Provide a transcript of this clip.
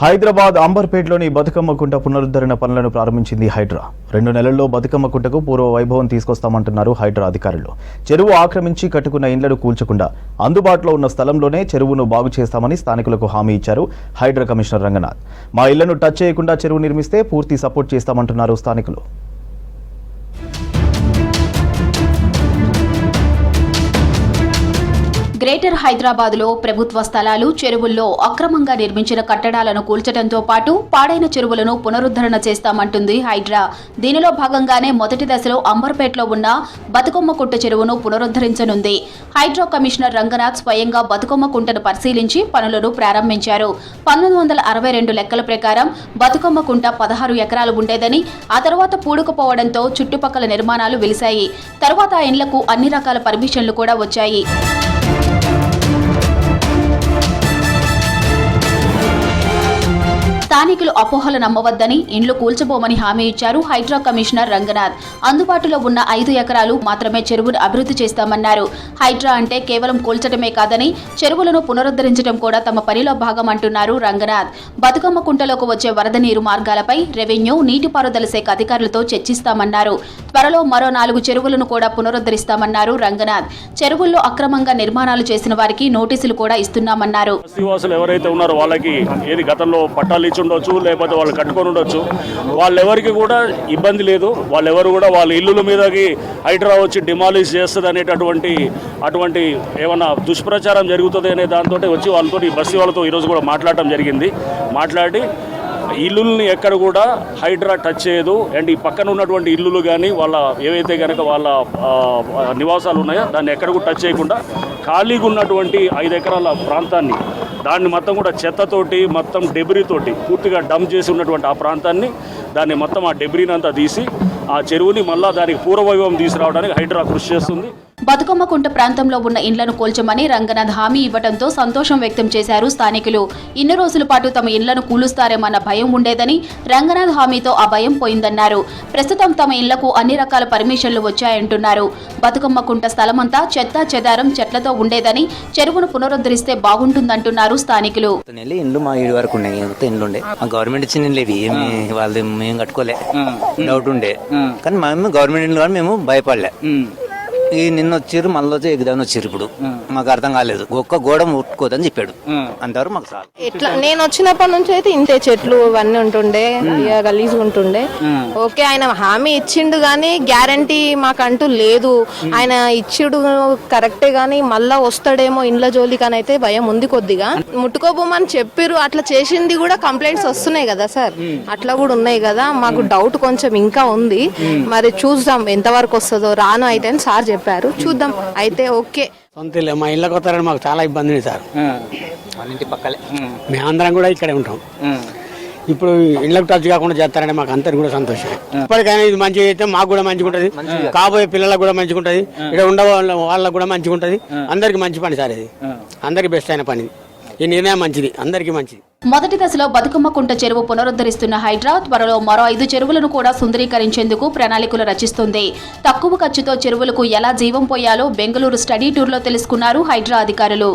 హైదరాబాద్ అంబర్పేటలోని బతుకమ్మ కుంట పునరుద్ధరణ పనులను ప్రారంభించింది హైడ్రా. 2 నెలల్లో బతుకమ్మ కుంటకు పూర్వ వైభవం తీసుకొస్తామంటున్నారు హైడ్రా అధికారులు. చెరువు ఆక్రమించి కట్టుకున్న ఇండ్లను కూల్చకుండా అందుబాటులో ఉన్న స్థలంలోనే చెరువును బాగు చేస్తామని స్థానికులకు హామీ ఇచ్చారు హైడ్రా కమిషనర్ రంగనాథ్. మా ఇళ్లను టచ్ చేయకుండా చెరువు నిర్మిస్తే పూర్తి సపోర్ట్ చేస్తామంటున్నారు స్థానికులు. గ్రేటర్ హైదరాబాద్లో ప్రభుత్వ స్థలాలు, చెరువుల్లో అక్రమంగా నిర్మించిన కట్టడాలను కూల్చడంతో పాటు పాడైన చెరువులను పునరుద్ధరణ చేస్తామంటుంది హైడ్రా. దీనిలో భాగంగానే మొదటి దశలో అంబర్పేటలో ఉన్న బతుకమ్మ కుంట చెరువును పునరుద్ధరించనుంది. హైడ్రా కమిషనర్ రంగనాథ్ స్వయంగా బతుకమ్మ కుంటను పరిశీలించి పనులను ప్రారంభించారు. 1962 లెక్కల ప్రకారం బతుకమ్మ కుంట 16 ఎకరాలు ఉండేదని, ఆ తర్వాత పూడుకుపోవడంతో చుట్టుపక్కల నిర్మాణాలు వెలిశాయి. తర్వాత ఆ ఇండ్లకు అన్ని రకాల పర్మిషన్లు కూడా వచ్చాయి. స్థానికులు అపోహలు నమ్మవద్దని, ఇండ్లు కూల్చబోమని హామీ ఇచ్చారు హైడ్రా కమిషనర్ రంగనాథ్. అందుబాటులో ఉన్న 5 ఎకరాలు మాత్రమే చెరువును అభివృద్ధి చేస్తామన్నారు. హైడ్రా అంటే కేవలం కూల్చడమే కాదని, చెరువులను పునరుద్ధరించడం కూడా తమ పనిలో భాగం అంటున్నారు రంగనాథ్. బతుకమ్మ కుంటలోకి వచ్చే వరద నీరు మార్గాలపై రెవెన్యూ, నీటిపారుదల శాఖ అధికారులతో చర్చిస్తామన్నారు. త్వరలో మరో 4 చెరువులను కూడా పునరుద్ధరిస్తామన్నారు రంగనాథ్. చెరువుల్లో అక్రమంగా నిర్మాణాలు చేసిన వారికి నోటీసులు కూడా ఇస్తున్నామన్నారు. ఉండొచ్చు, లేకపోతే వాళ్ళు కట్టుకొని ఉండొచ్చు. వాళ్ళెవరికి కూడా ఇబ్బంది లేదు. వాళ్ళెవరు కూడా వాళ్ళ ఇల్లుల మీదకి హైడ్రా వచ్చి డిమాలిష్ చేస్తుంది అటువంటి ఏమన్నా దుష్ప్రచారం జరుగుతుంది అనే దాంతో వచ్చి వాళ్ళతో బస్తీ వాళ్ళతో ఈరోజు కూడా మాట్లాడటం జరిగింది. మాట్లాడి ఇల్లుల్ని ఎక్కడ కూడా హైడ్రా టచ్ చేయదు. అండ్ ఈ పక్కన ఉన్నటువంటి ఇల్లులు కానీ వాళ్ళ ఏవైతే కనుక వాళ్ళ నివాసాలు ఉన్నాయో దాన్ని ఎక్కడ కూడా టచ్ చేయకుండా ఖాళీగా ఉన్నటువంటి 5 ఎకరాల ప్రాంతాన్ని, దాన్ని మొత్తం కూడా చెత్తతోటి, మొత్తం డెబ్రీతోటి పూర్తిగా డంప్ చేసి ఉన్నటువంటి ఆ ప్రాంతాన్ని, దాన్ని మొత్తం ఆ డెబ్రీని అంతా తీసి ఆ చెరువుని మళ్ళా దానికి పూర్వవైభవం తీసుకురావడానికి హైడ్రా కృషి చేస్తుంది. బతుకమ్మ కుంట ప్రాంతంలో ఉన్న ఇండ్లను కూల్చమని రంగనాథ్ హామీ ఇవ్వడంతో సంతోషం వ్యక్తం చేశారు స్థానికులు. ఇన్ని రోజుల పాటు తమ ఇండ్లను కూలుస్తారేమన్న భయం ఉండేదని, రంగనాథ్ హామీతో ఆ భయం పోయిందన్నారు. ప్రస్తుతం తమ ఇళ్లకు అన్ని రకాల పర్మిషన్లు వచ్చాయంటున్నారు. బతుకమ్మ కుంట స్థలమంతా చెత్త చెదారం చెట్లతో ఉండేదని, చెరువును పునరుద్ధరిస్తే బాగుంటుందంటున్నారు స్థానికులు. ఇండ్లు మా ఇడి వరకు ఉన్నాయి, ఇండ్లుండే గవర్నమెంట్ ఇచ్చిన ఇండ్లు ఏమి వాళ్ళది మేము కట్టుకోలే, డౌట్ ఉండే. కానీ మేము గవర్నమెంట్ ఇండ్లు కానీ మేము భయపడలే. ఈ నిన్న వచ్చారు, మళ్ళీ వచ్చి ఎగ్దాని వచ్చారు. ఇప్పుడు మాకు అర్థం కాలేదు, ఒక్క గోడ ముట్టుకోదని చెప్పాడు. అంతవరకు మాకు చాలు. ఇట్లా నేను వచ్చినప్పటి నుంచి అయితే ఇంతే చెట్లు ఇవన్నీ ఉంటుండే, గలీజ్ ఉంటుండే. ఓకే, ఆయన హామీ ఇచ్చిండు గానీ గ్యారంటీ మాకంటూ లేదు. ఆయన ఇచ్చిడు కరెక్టే గానీ మళ్ళా వస్తాడేమో ఇండ్ల జోలికి అని అయితే భయం ఉంది కొద్దిగా. ముట్టుకోబోమని చెప్పారు, అట్లా చేసింది కూడా కంప్లైంట్స్ వస్తున్నాయి కదా సార్, అట్లా కూడా ఉన్నాయి కదా. మాకు డౌట్ కొంచెం ఇంకా ఉంది, మరి చూద్దాం ఎంతవరకు వస్తుందో. రాను అయితే అని సార్ చెప్పారు, చూద్దాం. అయితే ఓకే, సొంత మా ఇళ్ళకి వస్తారని మాకు చాలా ఇబ్బంది ఉంది సార్. ఇంటి పక్కలే మేమందరం కూడా ఇక్కడే ఉంటాం. ఇప్పుడు ఇళ్ళకు టచ్ కాకుండా చేస్తారంటే మాకు అందరికి కూడా సంతోషం. ఇప్పటికైనా ఇది మంచిగా అయితే మాకు కూడా మంచిగా ఉంటుంది, కాబోయే పిల్లలకు కూడా మంచిగా ఉంటుంది, ఇక్కడ ఉండే వాళ్ళకు కూడా మంచిగా ఉంటుంది. అందరికి మంచి పని సార్, ఇది అందరికి బెస్ట్ అయిన పని. ఈ నిర్ణయం మంచిది, అందరికీ మంచిది. మొదటి దశలో బతుకమ్మ కుంట చెరువు పునరుద్ధరిస్తున్న హైడ్రా త్వరలో మరో 5 చెరువులను కూడా సుందరీకరించేందుకు ప్రణాళికలు రచిస్తుంది. తక్కువ ఖర్చుతో చెరువులకు ఎలా జీవం పోయాలో బెంగళూరు స్టడీ టూర్లో తెలుసుకున్నారు హైడ్రా అధికారులు.